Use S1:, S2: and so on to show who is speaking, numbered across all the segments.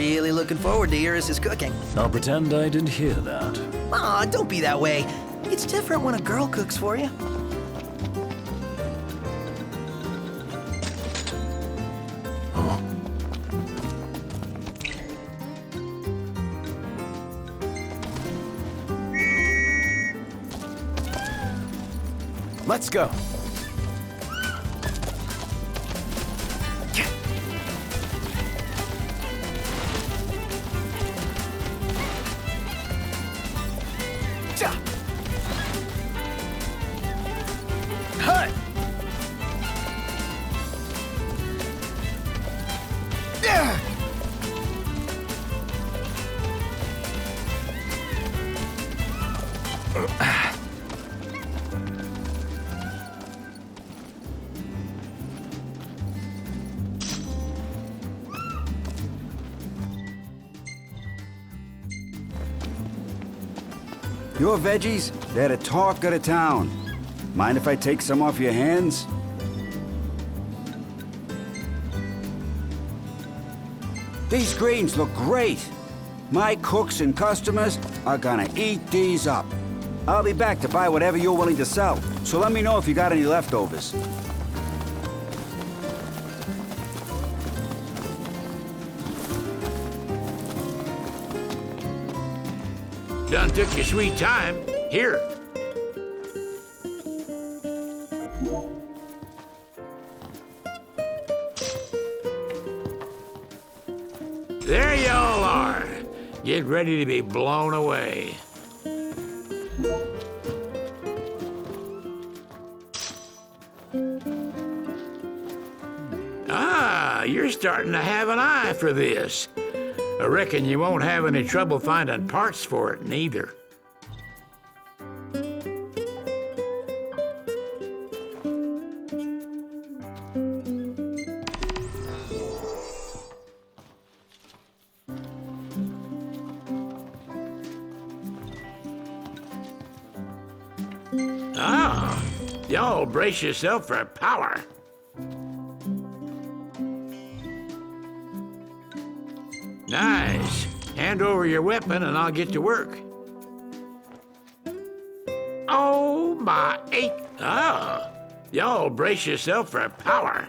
S1: really looking forward to Iris' cooking.
S2: I'll pretend I didn't hear that.
S1: Aw, don't be that way. It's different when a girl cooks for you.
S2: Let's go.
S3: Your veggies, they're the talk of the town. Mind if I take some off your hands? These greens look great. My cooks and customers are gonna eat these up. I'll be back to buy whatever you're willing to sell, so let me know if you got any leftovers.
S4: Done took your sweet time. Here. There y'all are. Get ready to be blown away. Ah, you're starting to have an eye for this. I reckon you won't have any trouble finding parts for it, neither. Ah, y'all brace yourself for power. Nice. Hand over your weapon and I'll get to work. Oh, my eight. Ah, y'all brace yourself for power.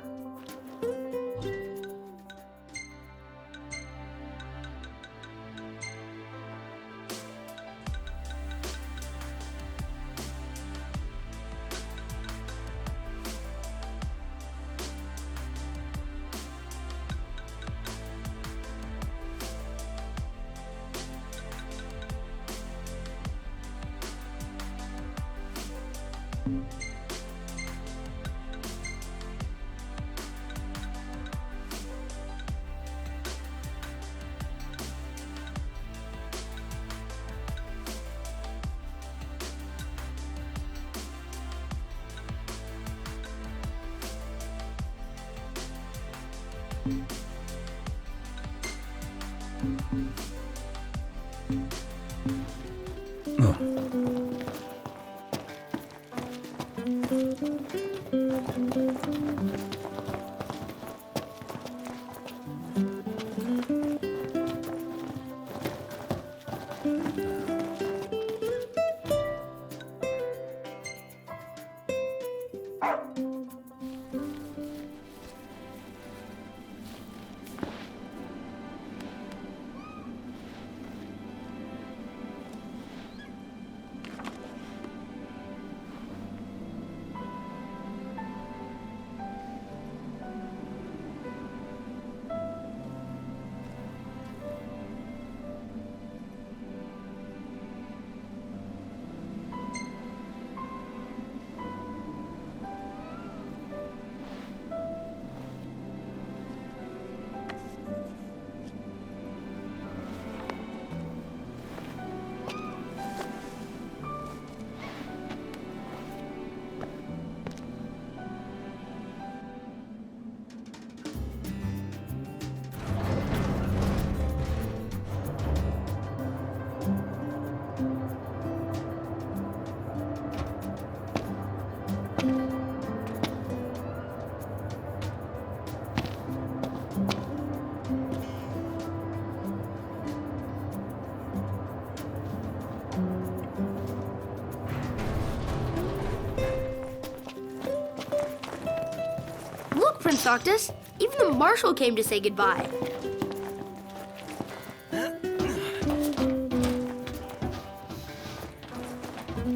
S5: Prince Noctis. Even the Marshal came to say goodbye.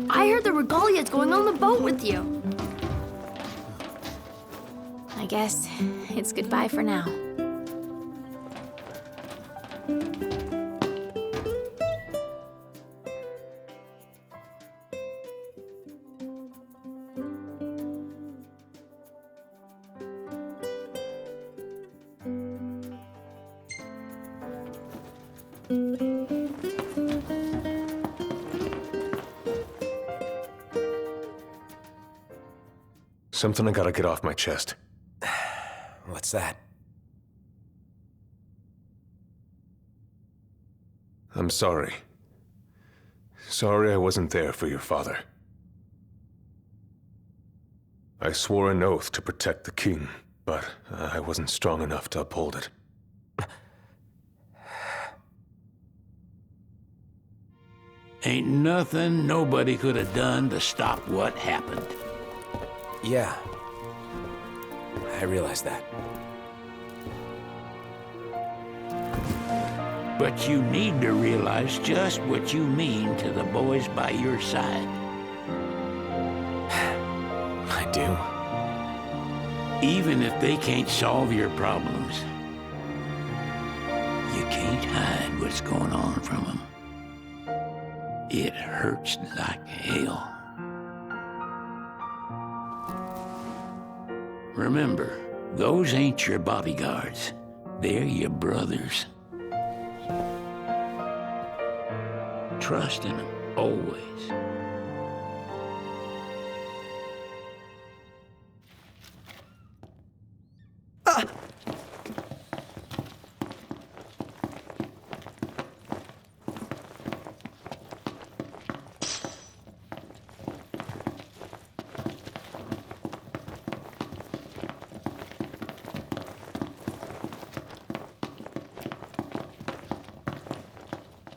S5: I heard the Regalia's going on the boat with you.
S6: I guess it's goodbye for now.
S7: Something I gotta get off my chest.
S2: What's that?
S7: I'm sorry. Sorry I wasn't there for your father. I swore an oath to protect the king, but I wasn't strong enough to uphold it.
S4: Ain't nothing nobody could have done to stop what happened.
S2: Yeah. I realize that.
S4: But you need to realize just what you mean to the boys by your side.
S2: I do.
S4: Even if they can't solve your problems, you can't hide what's going on from them. It hurts like hell. Remember, those ain't your bodyguards. They're your brothers. Trust in them, always.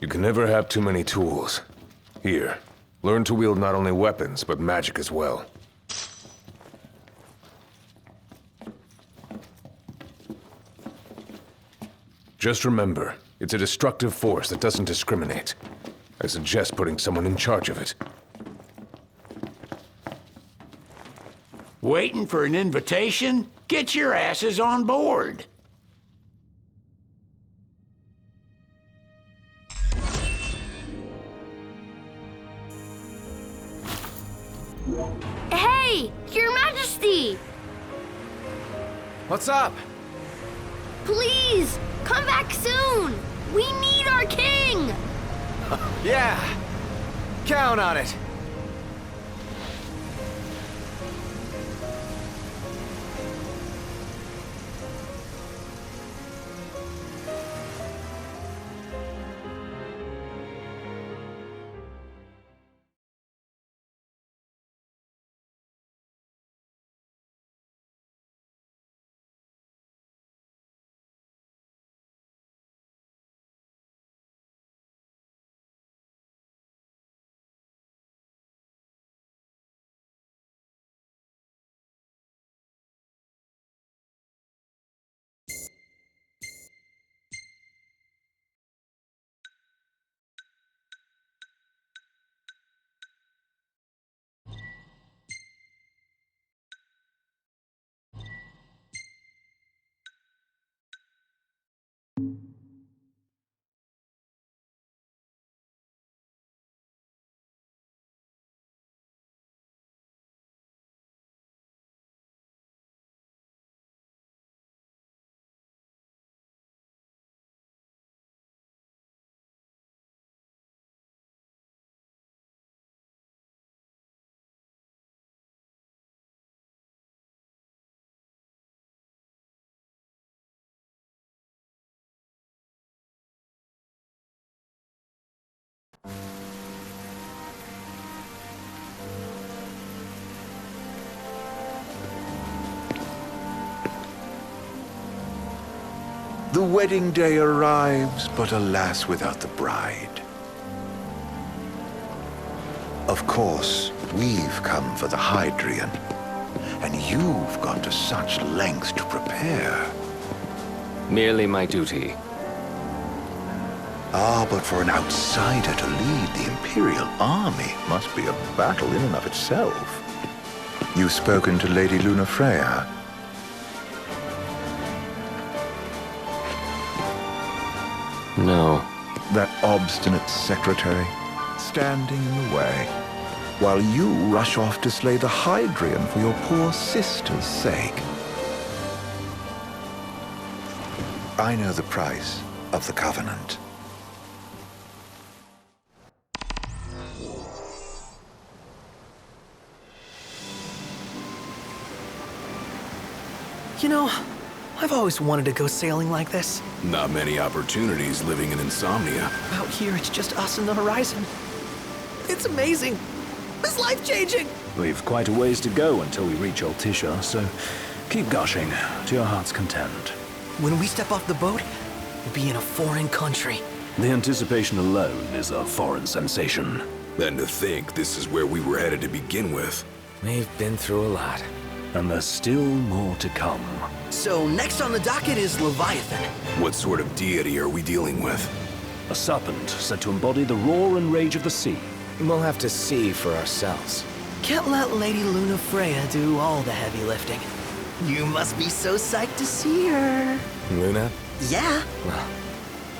S7: You can never have too many tools. Here, learn to wield not only weapons, but magic as well. Just remember, it's a destructive force that doesn't discriminate. I suggest putting someone in charge of it.
S4: Waiting for an invitation? Get your asses on board.
S5: Hey, Your Majesty!
S2: What's up?
S5: Please, come back soon! We need our king!
S2: Yeah. Count on it.
S8: The wedding day arrives, but alas, without the bride. Of course, we've come for the Hydrian. and you've gone to such lengths to prepare.
S2: Merely my duty.
S8: Ah, but for an outsider to lead the Imperial army must be a battle in and of itself. You've spoken to Lady Lunafreya.
S2: No.
S8: That obstinate secretary, standing in the way, while you rush off to slay the Hydrian for your poor sister's sake. I know the price of the Covenant.
S1: You know, I've always wanted to go sailing like this.
S9: Not many opportunities living in insomnia.
S1: Out here, it's just us and the horizon. It's amazing. It's life-changing.
S10: We've quite a ways to go until we reach Altissia, so keep gushing to your heart's content.
S1: When we step off the boat, we'll be in a foreign country.
S10: The anticipation alone is a foreign sensation.
S9: And to think this is where we were headed to begin with.
S2: We've been through a lot.
S10: And there's still more to come.
S1: So next on the docket is Leviathan.
S9: What sort of deity are we dealing with?
S10: A serpent said to embody the roar and rage of the sea.
S2: We'll have to see for ourselves.
S1: Can't let Lady Lunafreya do all the heavy lifting. You must be so psyched to see her.
S2: Luna?
S1: Yeah.
S2: Well,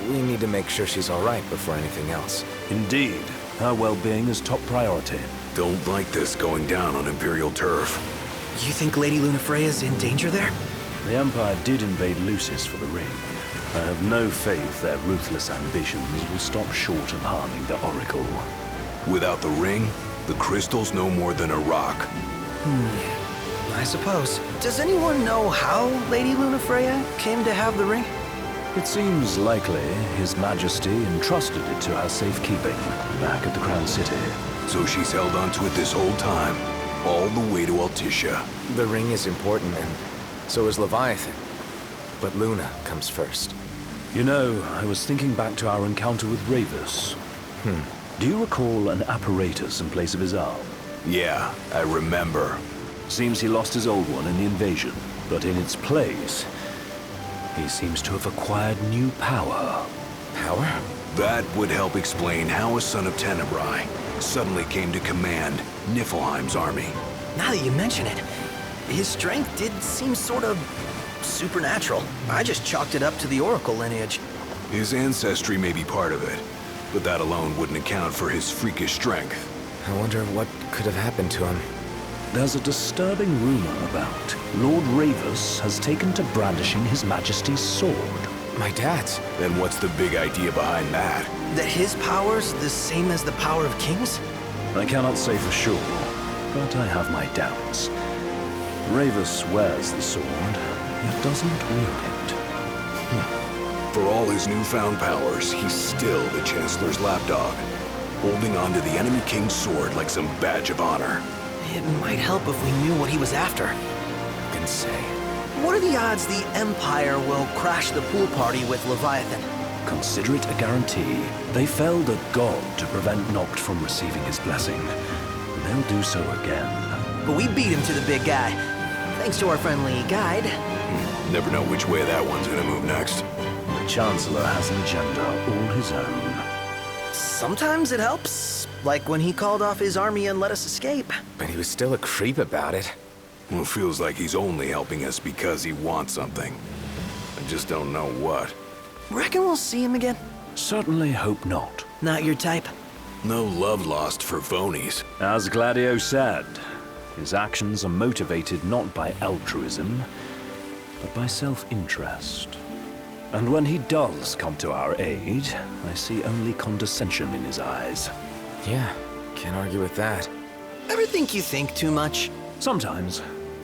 S2: we need to make sure she's all right before anything else.
S10: Indeed. Her well-being is top priority.
S9: Don't like this going down on Imperial turf.
S1: You think Lady Lunafreya's in danger there?
S10: The Empire did invade Lucis for the ring. I have no faith their ruthless ambitions will stop short of harming the Oracle.
S9: Without the ring, the crystal's no more than a rock.
S1: I suppose. Does anyone know how Lady Lunafreya came to have the ring?
S10: It seems likely His Majesty entrusted it to her safekeeping back at the Crown City.
S9: So she's held onto it this whole time, all the way to Altissia.
S2: The ring is important, and so is Leviathan. But Luna comes first.
S10: You know, I was thinking back to our encounter with Ravus. Do you recall an apparatus in place of his arm?
S9: Yeah, I remember.
S10: Seems he lost his old one in the invasion, but in its place, he seems to have acquired new power.
S2: Power?
S9: That would help explain how a son of Tenebrae suddenly came to command Niflheim's army.
S1: Now that you mention it, his strength did seem sort of supernatural. I just chalked it up to the Oracle lineage.
S9: His ancestry may be part of it, but that alone wouldn't account for his freakish strength.
S2: I wonder what could have happened to him.
S10: There's a disturbing rumor about Lord Ravus has taken to brandishing His Majesty's sword.
S2: My dad's.
S9: Then what's the big idea behind that?
S1: That his power's the same as the power of kings?
S10: I cannot say for sure, but I have my doubts. Ravus wears the sword, yet doesn't wield it.
S9: For all his newfound powers, he's still the Chancellor's lapdog, holding on to the enemy king's sword like some badge of honor.
S1: It might help if we knew what he was after.
S2: Who can say?
S1: What are the odds the Empire will crash the pool party with Leviathan?
S10: Consider it a guarantee. They felled a god to prevent Noct from receiving his blessing. They'll do so again.
S1: But we beat him to the big guy, thanks to our friendly guide.
S9: Never know which way that one's gonna move next.
S10: The Chancellor has an agenda all his own.
S1: Sometimes it helps, like when he called off his army and let us escape.
S2: But he was still a creep about it.
S9: Well, it feels like he's only helping us because he wants something. I just don't know what.
S1: Reckon we'll see him again?
S10: Certainly hope not.
S1: Not your type?
S9: No love lost for phonies.
S10: As Gladio said, his actions are motivated not by altruism, but by self-interest. And when he does come to our aid, I see only condescension in his eyes.
S2: Yeah, can't argue with that.
S1: Ever think you think too much?
S10: Sometimes,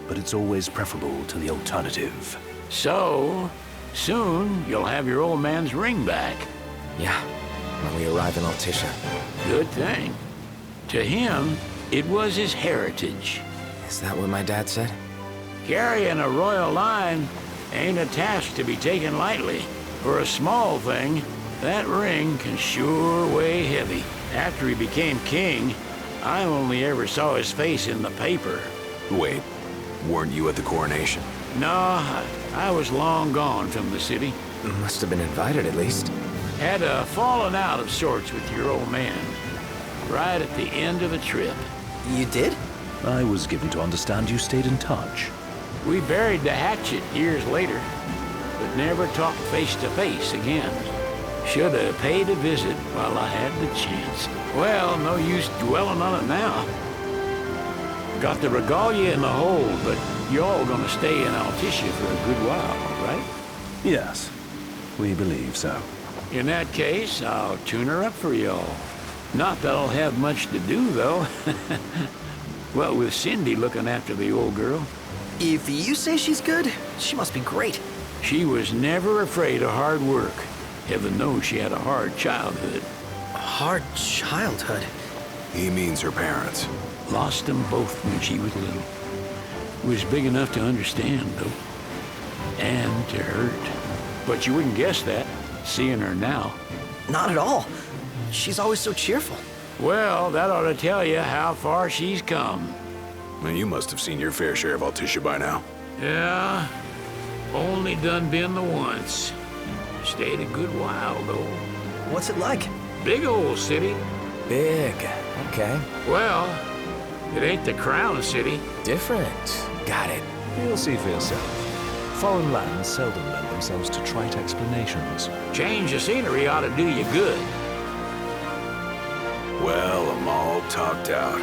S10: but it's always preferable to the alternative.
S4: So, soon you'll have your old man's ring back.
S2: Yeah, when we arrive in Altissia.
S4: Good thing. To him, it was his heritage.
S2: Is that what my dad said?
S4: Carrying a royal line ain't a task to be taken lightly. For a small thing, that ring can sure weigh heavy. After he became king, I only ever saw his face in the paper.
S9: Wait, Weren't you at the coronation?
S4: No, I was long gone from the city.
S2: Must have been invited at least.
S4: Had a falling out of sorts with your old man. Right at the end of the trip.
S1: You did?
S10: I was given to understand you stayed in touch.
S4: We buried the hatchet years later, but never talked face to face again. Should have paid a visit while I had the chance. Well, no use dwelling on it now. Got the regalia in the hold, but y'all gonna stay in Altissia for a good while, right?
S10: Yes, we believe so.
S4: In that case, I'll tune her up for y'all. Not that I'll have much to do, though. Well, with Cindy looking after the old girl.
S1: If you say she's good, she must be great.
S4: She was never afraid of hard work. Heaven knows she had a hard childhood.
S1: A hard childhood?
S9: He means her parents.
S4: Lost them both when she was little. Was big enough to understand, though. And to hurt. But you wouldn't guess that, seeing her now.
S1: Not at all. She's always so cheerful.
S4: Well, that ought to tell you how far she's come.
S9: And you must have seen your fair share of Altissia by now.
S4: Yeah, only done been the once. Stayed a good while, though.
S1: What's it like?
S4: Big old city.
S2: Big. Okay.
S4: Well, it ain't the crown city.
S2: Different. Got it.
S10: You'll see for yourself. Foreign lands seldom lend themselves to trite explanations.
S4: Change of scenery ought to do you good.
S9: Well, I'm all talked out.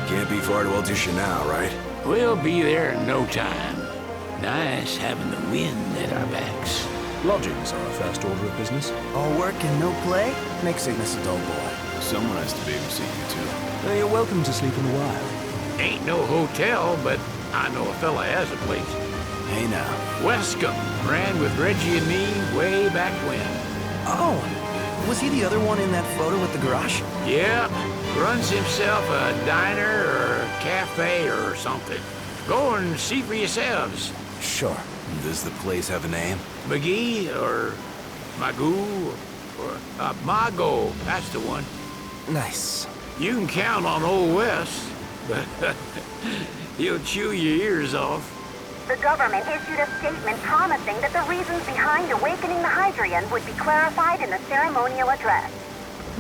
S9: Can't be far to Altissia now, right?
S4: We'll be there in no time. Nice having the wind at our backs.
S10: Lodgings are a first order of business.
S1: All work and no play makes sickness a dull boy.
S9: Someone has to babysit you, too.
S10: You're welcome to sleep in the wild.
S4: Ain't no hotel, but I know a fella has a place.
S9: Hey now.
S4: Wescombe ran with Reggie and me way back when.
S1: Oh, was he the other one in that photo with the garage?
S4: Yep, runs himself a diner or a cafe or something. Go and see for yourselves.
S2: Sure.
S9: Does the place have a name?
S4: McGee or Magoo or Mago, that's the one.
S2: Nice.
S4: You can count on Old Wes, but he'll chew your ears off.
S11: The government issued a statement promising that the reasons behind awakening the Hydrian would be clarified in the ceremonial address.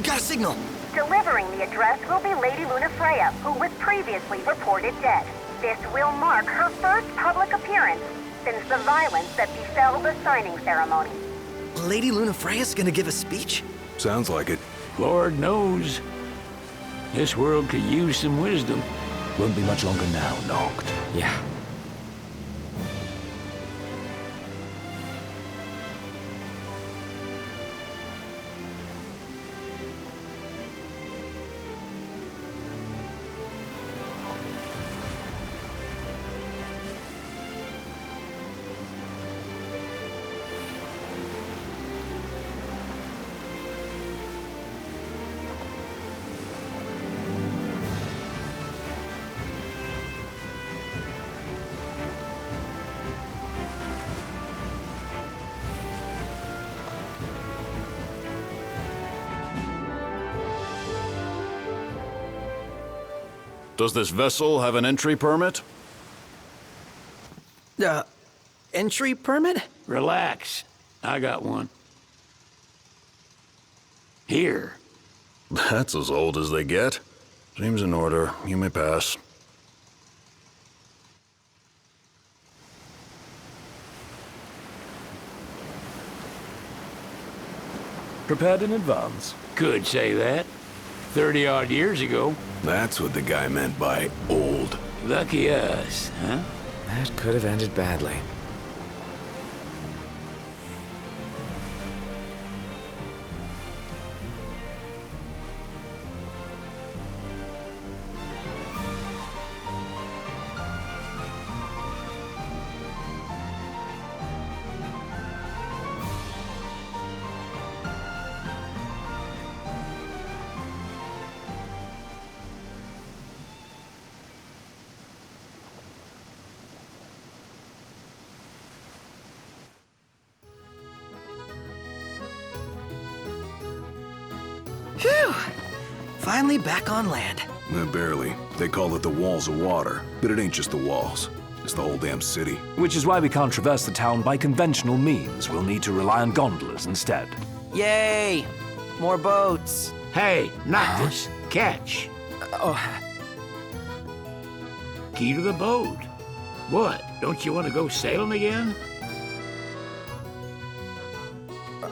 S1: Got a signal.
S11: Delivering the address will be Lady Lunafreya, who was previously reported dead. This will mark her first public appearance since the violence that befell the signing ceremony.
S1: Lady Lunafreya's gonna give a speech?
S9: Sounds like it.
S4: Lord knows. This world could use some wisdom.
S10: Won't be much longer now, Noct.
S2: Yeah.
S12: Does this vessel have an entry permit?
S1: Entry permit?
S4: Relax. I got one. Here.
S12: That's as old as they get. Seems in order. You may pass.
S10: Prepared in advance?
S4: Could say that. 30-odd years ago.
S9: That's what the guy meant by old.
S4: Lucky us, huh?
S2: That could have ended badly.
S1: Phew! Finally back on land.
S9: Barely. They call it the walls of water, but it ain't just the walls. is the whole damn city.
S10: Which is why we can't traverse the town by conventional means. We'll need to rely on gondolas instead.
S1: Yay! More boats.
S4: Hey, not this. Catch.
S1: Oh,
S4: Key to the boat. What? Don't you want to go sailing again?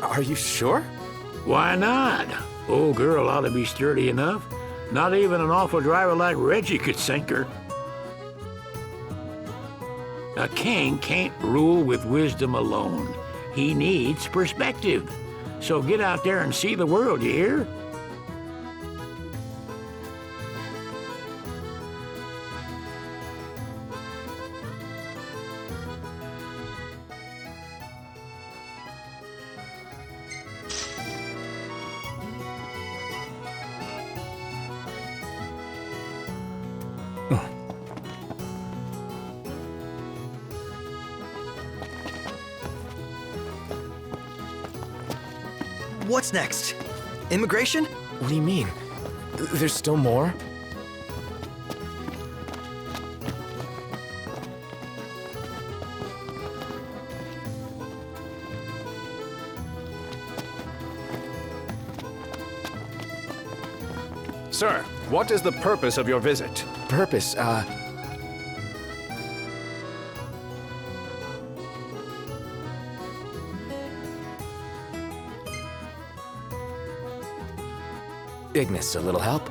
S2: Are you sure?
S4: Why not? Old girl ought to be sturdy enough. Not even an awful driver like Reggie could sink her. A king can't rule with wisdom alone. He needs perspective. So get out there and see the world, you hear?
S1: what's next? Immigration?
S2: What do you mean? There's still more?
S7: Sir, what is the purpose of your visit?
S2: Purpose, Ignis, a little help?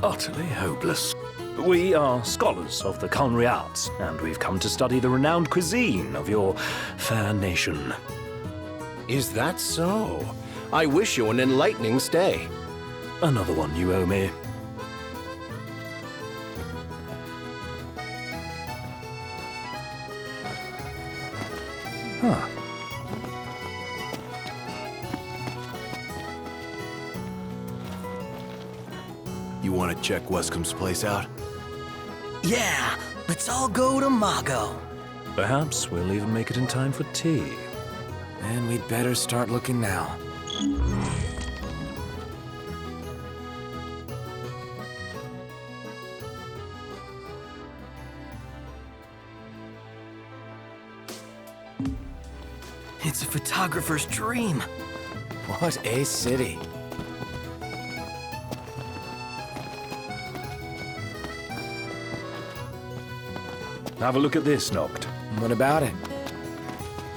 S10: Utterly hopeless. We are scholars of the culinary arts, and we've come to study the renowned cuisine of your fair nation.
S13: Is that so? I wish you an enlightening stay.
S10: Another one you owe me. Huh.
S9: You want to check Wescom's place out?
S1: Yeah, let's all go to Mago.
S10: Perhaps we'll even make it in time for tea.
S2: And we'd better start looking now.
S1: It's a photographer's dream.
S2: What a city.
S10: Have a look at this, Noct.
S2: What about it?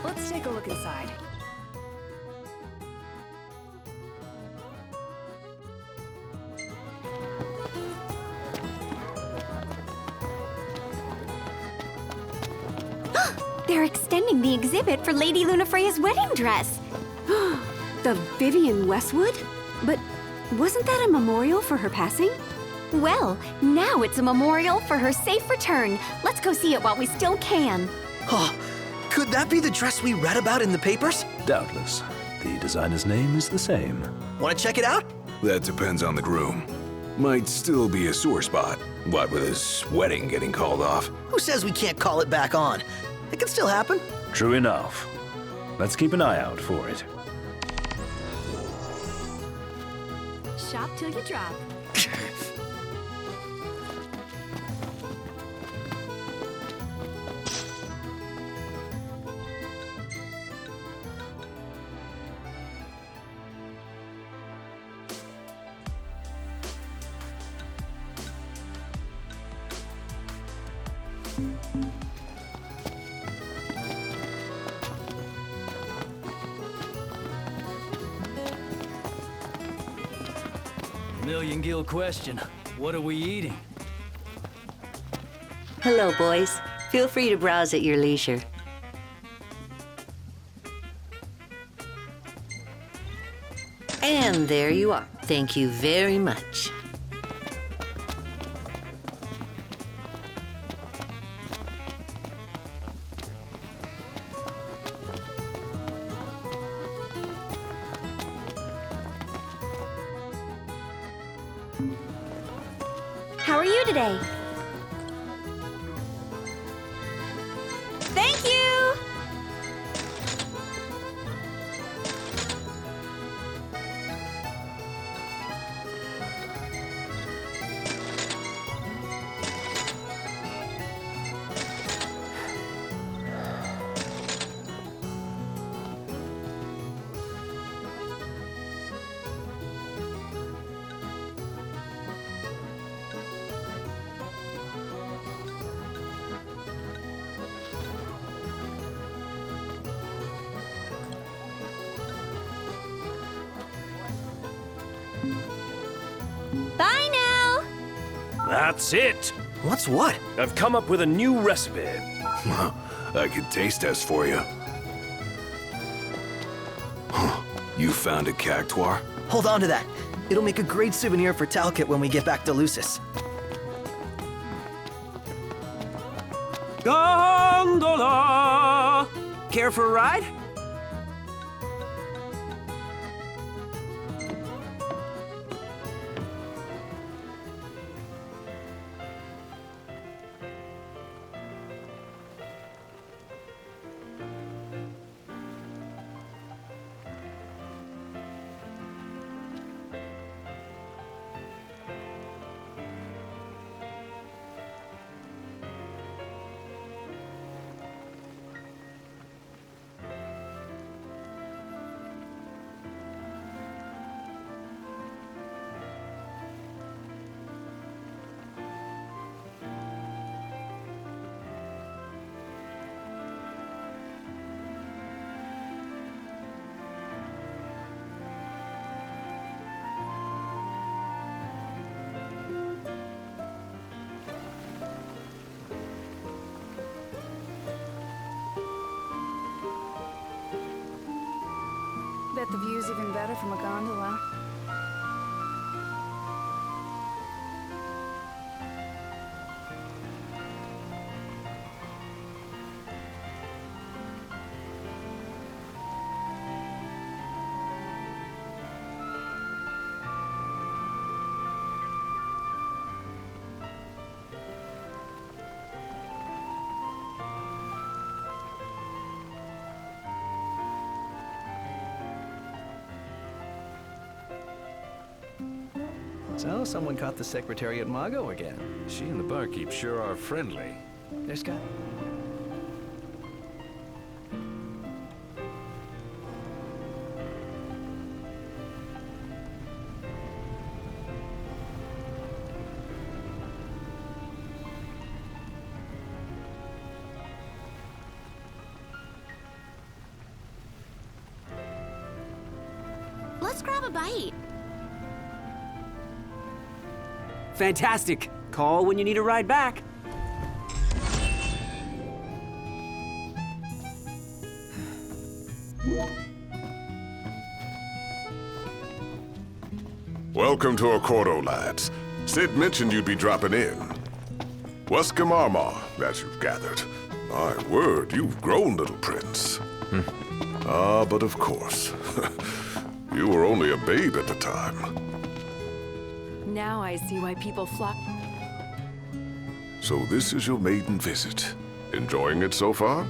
S14: Let's take a look inside.
S5: They're extending the exhibit for Lady Lunafreya's wedding dress.
S14: The Vivian Westwood? But wasn't that a memorial for her passing?
S5: Well, now it's a memorial for her safe return. Let's go see it while we still can.
S1: Oh, could that be the dress we read about in the papers?
S10: Doubtless. The designer's name is the same.
S1: Want to check it out?
S9: That depends on the groom. Might still be a sore spot. What with his wedding getting called off?
S1: Who says we can't call it back on? It can still happen.
S10: True enough. Let's keep an eye out for it.
S14: Shop till you drop.
S15: Million-gill question. What are we eating?
S16: Hello, boys. Feel free to browse at your leisure. And there you are. Thank you very much.
S5: How are you today? Thank you!
S10: That's it!
S1: What's what?
S10: I've come up with a new recipe.
S9: I could taste test for you. You found a cactuar?
S1: Hold on to that. It'll make a great souvenir for Talcott when we get back to Lucis.
S3: Gondola! Care for a ride?
S17: Bet the view's even better from a gondola.
S18: So, someone caught the secretary at Mago again.
S7: She and the barkeep sure are friendly.
S18: There's Scott.
S5: Let's grab a bite.
S3: Fantastic. Call when you need a ride back.
S19: Welcome to Accordo, lads. Sid mentioned you'd be dropping in. Weskamarma, as you've gathered. My word, you've grown, little prince. Ah, but of course. You were only a babe at the time.
S17: Now I see why people flock.
S19: So this is your maiden visit. Enjoying it so far?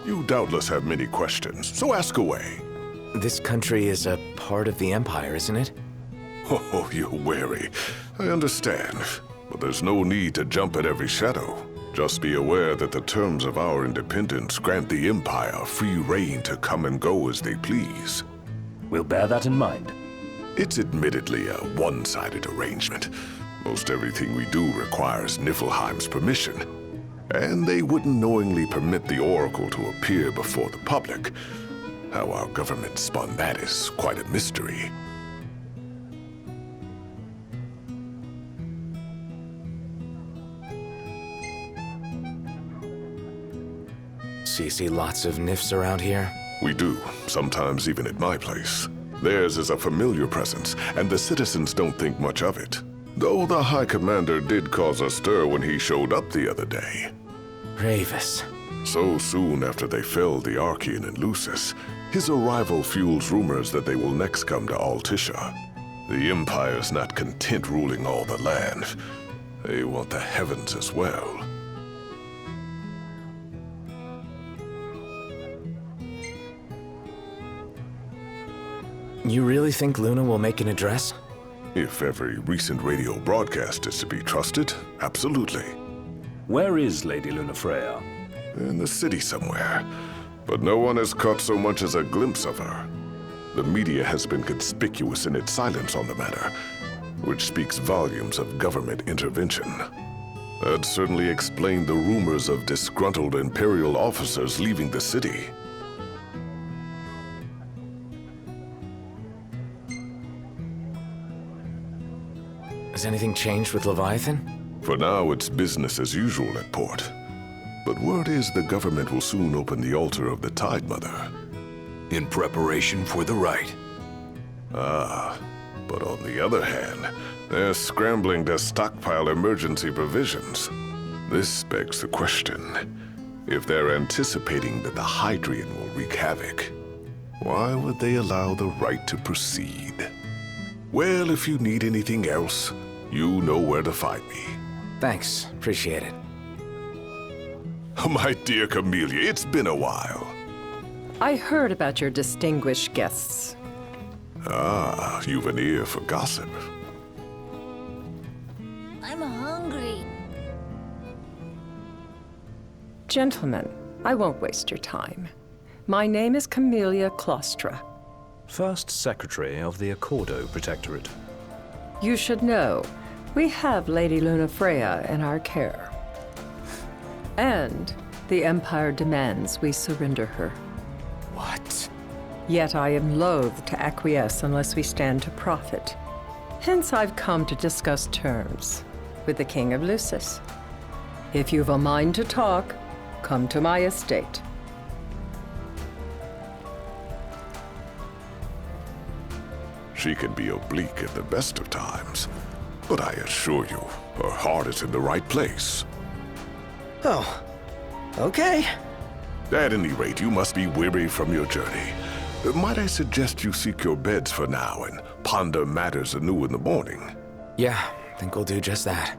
S19: You doubtless have many questions, so ask away.
S2: This country is a part of the Empire, isn't it?
S19: Oh, you're wary. I understand. But there's no need to jump at every shadow. Just be aware that the terms of our independence grant the Empire free reign to come and go as they please.
S10: We'll bear that in mind.
S19: It's admittedly a one-sided arrangement. Most everything we do requires Niflheim's permission. And they wouldn't knowingly permit the Oracle to appear before the public. How our government spun that is quite a mystery.
S2: So you see lots of Nifs around here?
S19: We do, sometimes even at my place. Theirs is a familiar presence, and the citizens don't think much of it. Though the High Commander did cause a stir when he showed up the other day.
S2: Ravis.
S19: So soon after they felled the Archean in Lucis, his arrival fuels rumors that they will next come to Altissia. The Empire's not content ruling all the land. They want the heavens as well.
S2: You really think Luna will make an address?
S19: If every recent radio broadcast is to be trusted, absolutely.
S10: Where is Lady Lunafreya?
S19: In the city somewhere. But no one has caught so much as a glimpse of her. The media has been conspicuous in its silence on the matter, which speaks volumes of government intervention. That certainly explained the rumors of disgruntled Imperial officers leaving the city.
S2: Has anything changed with Leviathan?
S19: For now, it's business as usual at port. But word is the government will soon open the altar of the Tide Mother.
S9: In preparation for the rite.
S19: Ah, but on the other hand, they're scrambling to stockpile emergency provisions. This begs the question. If they're anticipating that the Hydrian will wreak havoc, why would they allow the rite to proceed? Well, if you need anything else, you know where to find me.
S2: Thanks. Appreciate it.
S19: My dear Camellia, it's been a while.
S20: I heard about your distinguished guests.
S19: Ah, you've an ear for gossip.
S5: I'm hungry.
S20: Gentlemen, I won't waste your time. My name is Camellia Claustra.
S10: First Secretary of the Accordo Protectorate.
S20: You should know, we have Lady Lunafreya in our care. And the Empire demands we surrender her.
S2: What?
S20: Yet I am loath to acquiesce unless we stand to profit. Hence I've come to discuss terms with the King of Lucis. If you've a mind to talk, come to my estate.
S19: She can be oblique at the best of times, but I assure you, her heart is in the right place.
S1: Oh, okay.
S19: At any rate, you must be weary from your journey. Might I suggest you seek your beds for now and ponder matters anew in the morning?
S2: Yeah, I think we'll do just that.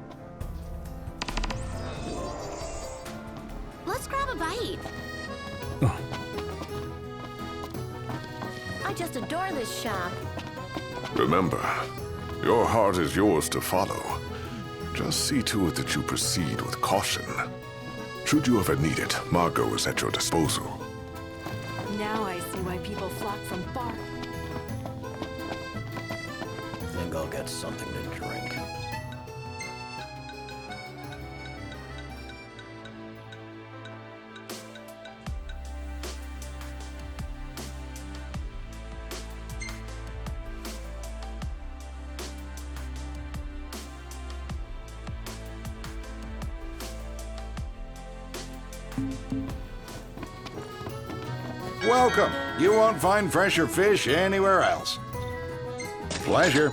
S5: Let's grab a bite. I just adore this shop.
S19: Remember, your heart is yours to follow. Just see to it that you proceed with caution. Should you ever need it, Margot is at your disposal.
S17: Now I see why people flock from far.
S1: Think I'll get something to drink.
S3: Welcome. You won't find fresher fish anywhere else. Pleasure.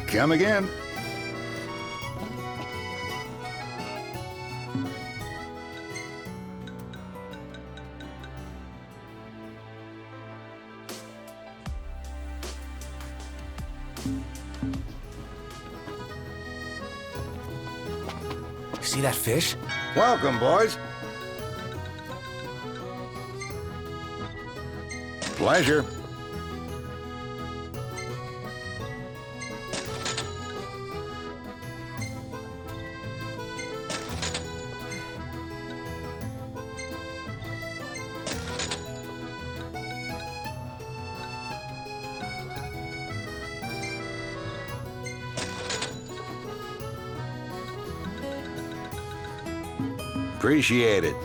S3: Come again.
S2: See that fish?
S3: Welcome, boys. Pleasure. Appreciate it.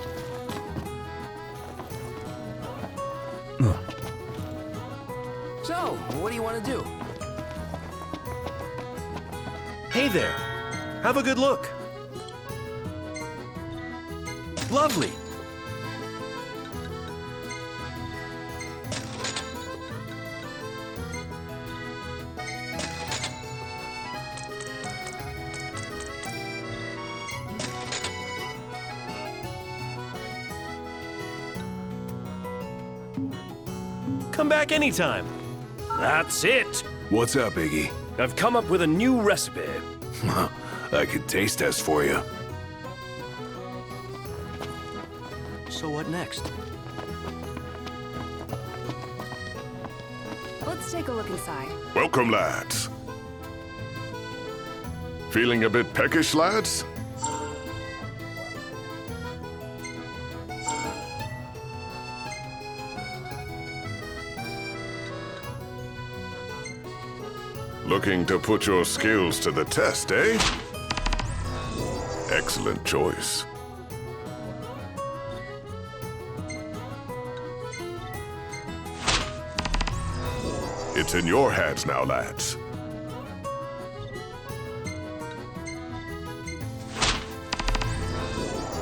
S13: So, what do you want to do? Hey there. Have a good look. Lovely. Come back anytime.
S10: That's it!
S9: What's up, Iggy?
S10: I've come up with a new recipe.
S9: I could taste test for you.
S18: So what next?
S17: Let's take a look inside.
S19: Welcome, lads. Feeling a bit peckish, lads? Looking to put your skills to the test, eh? Excellent choice. It's in your hands now, lads.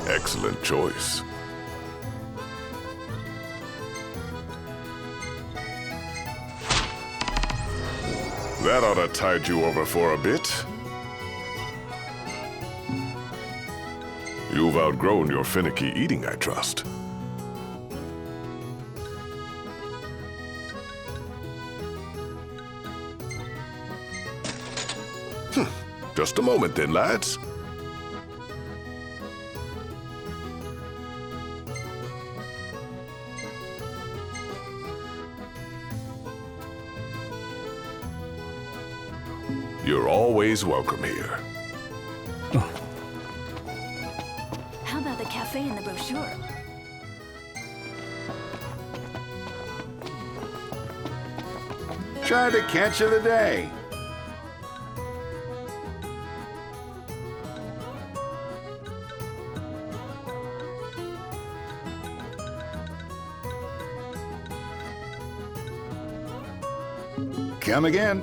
S19: Excellent choice. That ought to tide you over for a bit. You've outgrown your finicky eating, I trust. Just a moment then, lads. You're always welcome here.
S17: How about the cafe in the brochure?
S3: Try the catch of the day. Come again.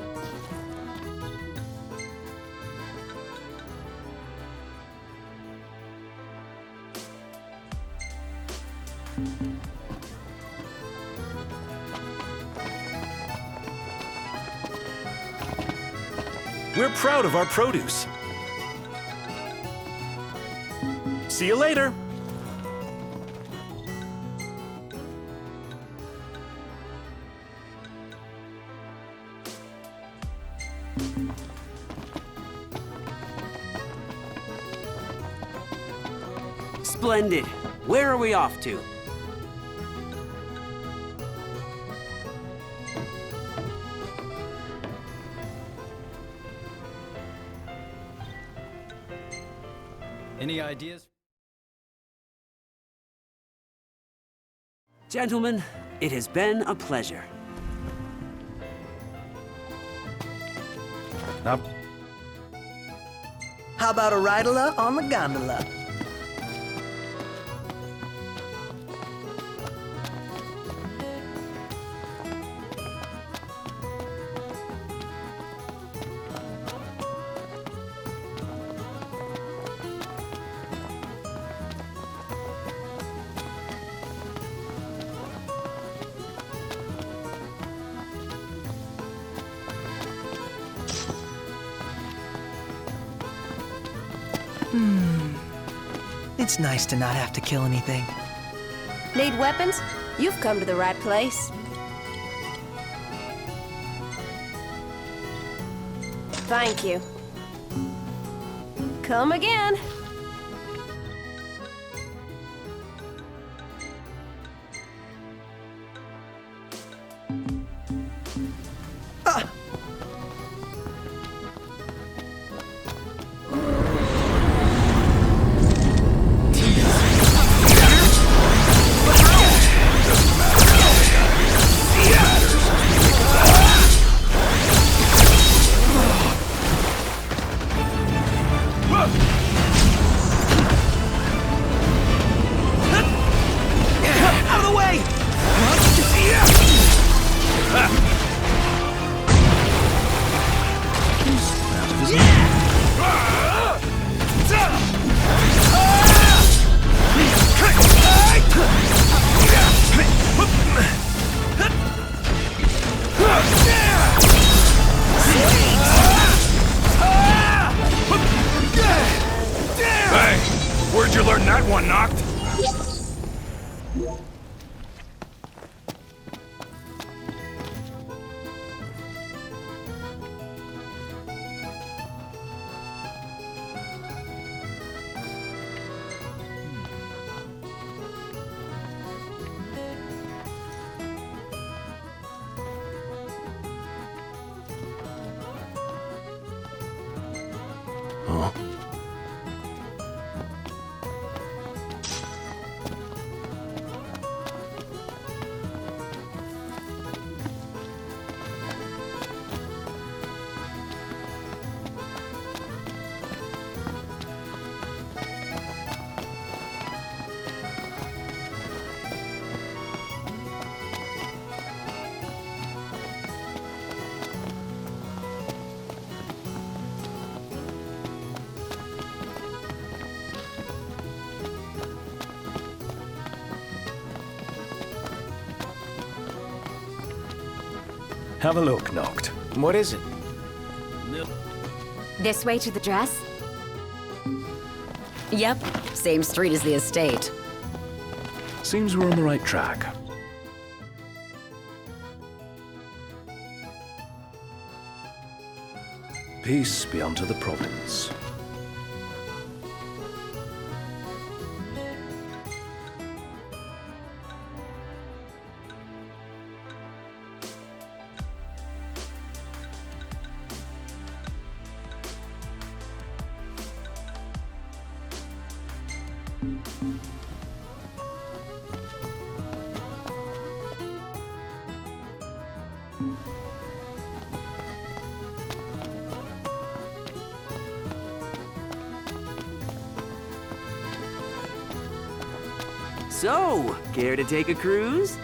S21: We're proud of our produce. See you later.
S22: Splendid. Where are we off to?
S15: Any ideas?
S22: Gentlemen, it has been a pleasure.
S1: How about a ride-a-la on the gondola? It's nice to not have to kill anything.
S23: Need weapons? You've come to the right place. Thank you. Come again.
S21: Where'd you learn that one, Noct?
S10: Have a look, Noct.
S2: What is it?
S23: This way to the dress? Yep, same street as the estate.
S10: Seems we're on the right track. Peace be unto the province.
S22: So, care to take a cruise?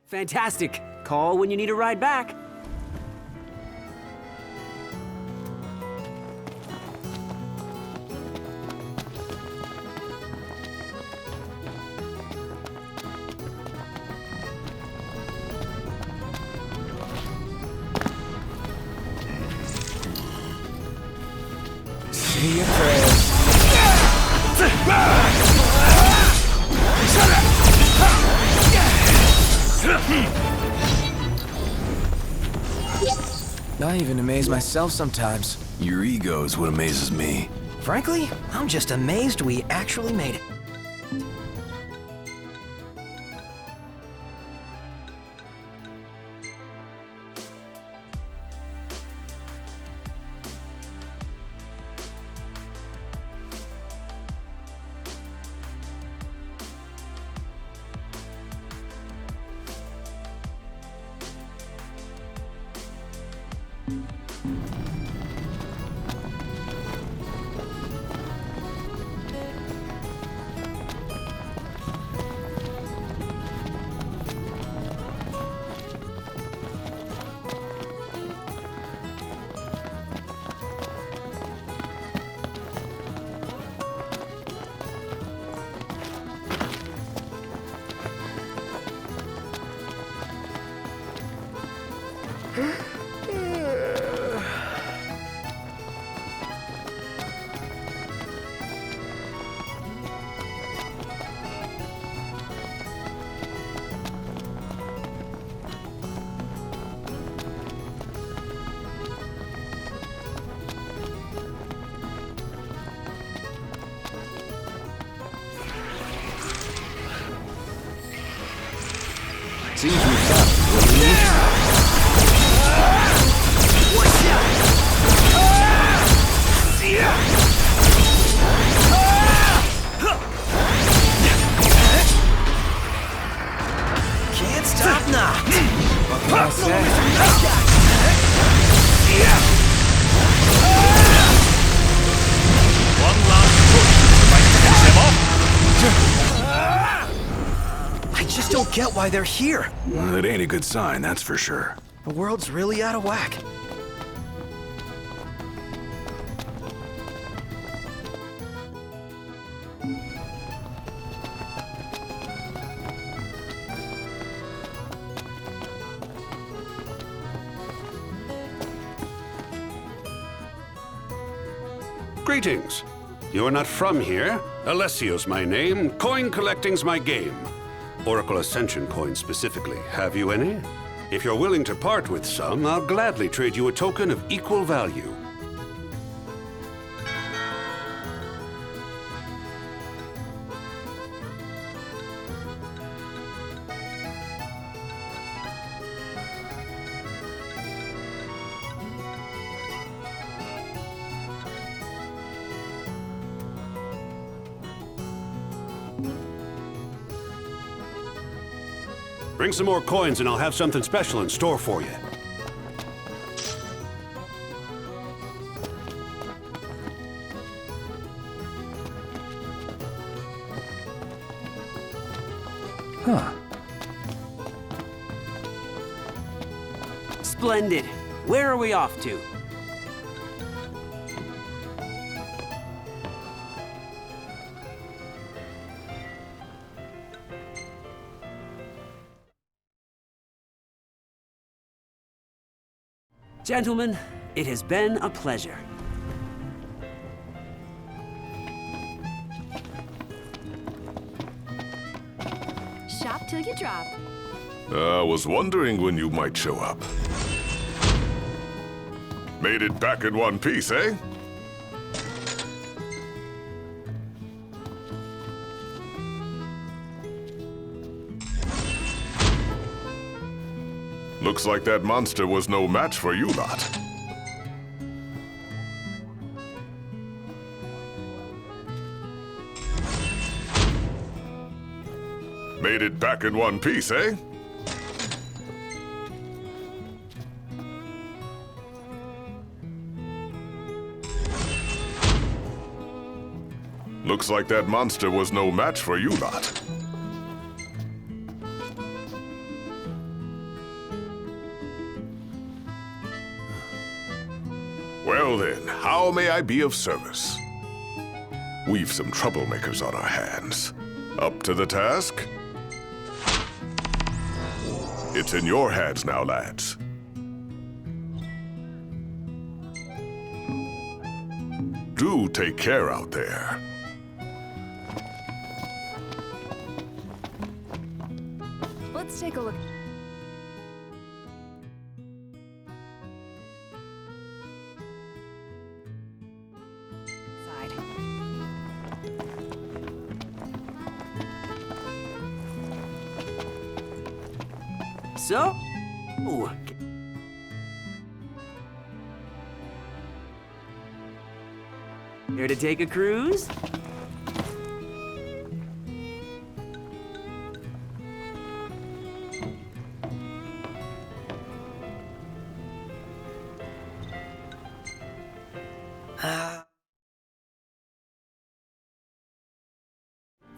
S22: Fantastic! Call when you need a ride back.
S2: See you, Chris. I even amaze myself sometimes.
S9: Your ego is what amazes me.
S1: Frankly, I'm just amazed we actually made it.
S2: Seems we've got what we need.
S1: Can't stop now.
S2: What can I say?
S21: One last push to right to finish him off.
S1: I just don't get why they're here.
S9: Well, it ain't a good sign, that's for sure.
S1: The world's really out of whack.
S6: Greetings. You are not from here. Alessio's my name. Coin collecting's my game. Oracle Ascension coins specifically. Have you any? If you're willing to part with some, I'll gladly trade you a token of equal value. Bring some more coins and I'll have something special in store for you.
S7: Huh.
S22: Splendid. Where are we off to? Gentlemen, it has been a pleasure.
S17: Shop till you drop.
S19: I was wondering when you might show up. Made it back in one piece, eh? Looks like that monster was no match for you lot. Made it back in one piece, eh? Looks like that monster was no match for you lot. Well then, how may I be of service? We've some troublemakers on our hands. Up to the task? It's in your hands now, lads. Do take care out there.
S17: Let's take a look.
S22: So? Ooh. Here to take a cruise?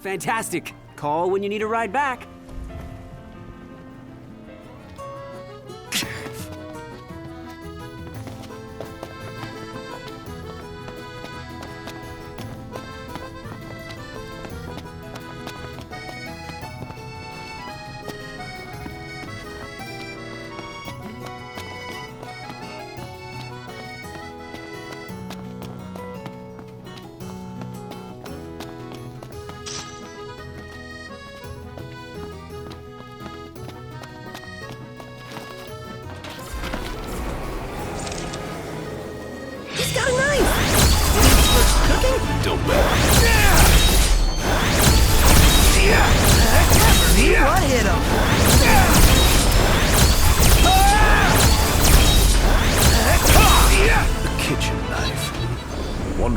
S22: Fantastic. Call when you need a ride back.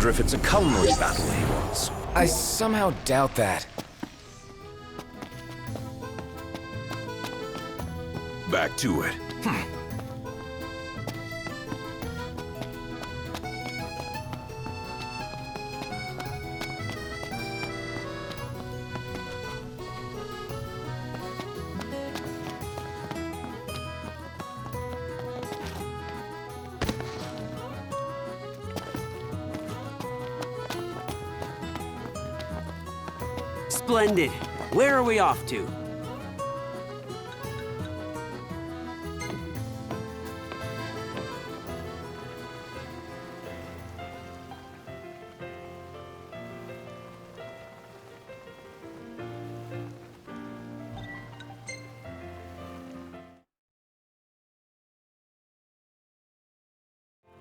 S2: If it's a culinary battle he wants. I somehow doubt that.
S9: Back to it.
S22: Splendid. Where are we off to?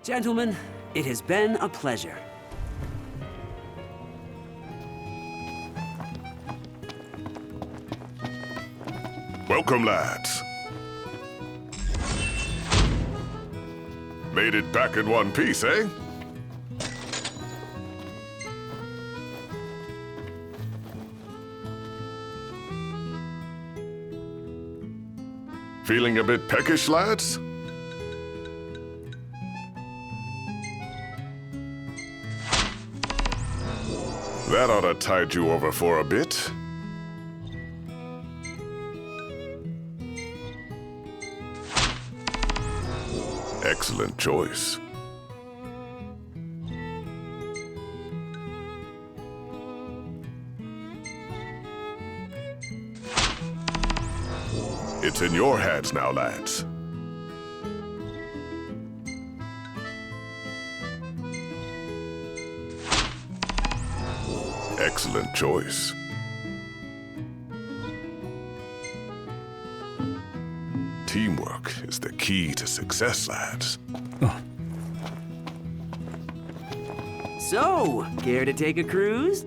S22: Gentlemen, it has been a pleasure.
S19: Welcome, lads. Made it back in one piece, eh? Feeling a bit peckish, lads? That ought to tide you over for a bit. Excellent choice. It's in your hands now, lads. Excellent choice. Teamwork is the key to success, lads.
S22: So, care to take a cruise?